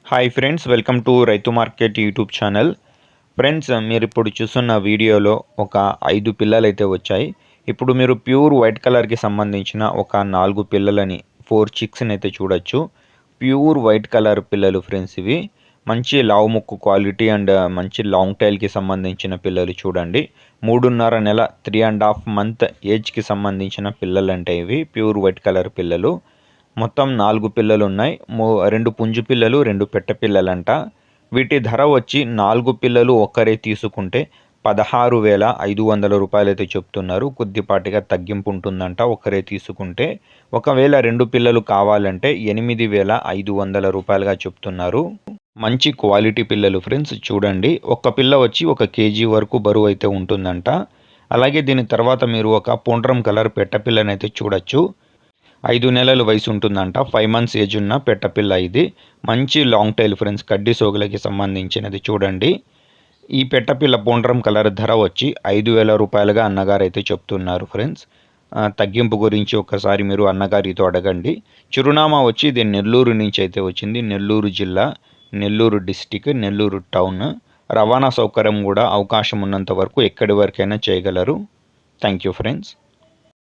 Hi friends, welcome to రైతు market YouTube channel. Friends, మీరు ఇప్పుడు చూస్తున్న వీడియోలో ఒక 5 పిల్లలు అయితే వచ్చాయి. ఇప్పుడు మీరు ప్యూర్ వైట్ కలర్కి సంబంధించిన ఒక 4 పిల్లలని 4 చిక్స్ని అయితే చూడొచ్చు. ప్యూర్ వైట్ కలర్ పిల్లలు ఫ్రెండ్స్. ఇవి మంచి లావు ముక్కు క్వాలిటీ అండ్ మంచి లాంగ్ టైల్కి సంబంధించిన పిల్లలు చూడండి. 3.5 నెల 3.5 మంత్ ఏజ్కి సంబంధించిన పిల్లలు అంటే ఇవి ప్యూర్ వైట్ కలర్ పిల్లలు. మొత్తం 4 పిల్లలు ఉన్నాయి. 2 పుంజు పిల్లలు, 2 పెట్టె పిల్లలంట. వీటి ధర వచ్చి 4 పిల్లలు ఒక్కరే తీసుకుంటే 16,500 రూపాయలు అయితే చెప్తున్నారు. కొద్దిపాటిగా తగ్గింపు ఉంటుందంట ఒక్కరే తీసుకుంటే. ఒకవేళ 2 పిల్లలు కావాలంటే 8,500 రూపాయలుగా చెప్తున్నారు. మంచి క్వాలిటీ పిల్లలు ఫ్రెండ్స్. చూడండి, ఒక పిల్ల వచ్చి 1 కేజీ వరకు బరువు అయితే ఉంటుందంట. అలాగే దీని తర్వాత మీరు ఒక పొండ్రం కలర్ పెట్ట పిల్లనైతే చూడొచ్చు. 5 నెలల వయసు ఉంటుందంట. 5 మంత్స్ ఏజ్ ఉన్న పెట్టపిల్ల ఇది. మంచి లాంగ్ టైల్ ఫ్రెండ్స్, కడ్డీ సోగులకి సంబంధించినది చూడండి. ఈ పెట్టపిల్ల పొండ్రం కలర్ ధర వచ్చి 5,000 రూపాయలుగా అన్నగారు అయితే చెప్తున్నారు ఫ్రెండ్స్. తగ్గింపు గురించి ఒకసారి మీరు అన్నగారితో అడగండి. చిరునామా వచ్చి ఇది నెల్లూరు నుంచి అయితే వచ్చింది. నెల్లూరు జిల్లా, నెల్లూరు డిస్టిక్, నెల్లూరు టౌన్. రవాణా సౌకర్యం కూడా అవకాశం ఉన్నంత వరకు ఎక్కడి వరకైనా చేయగలరు. Thank you friends.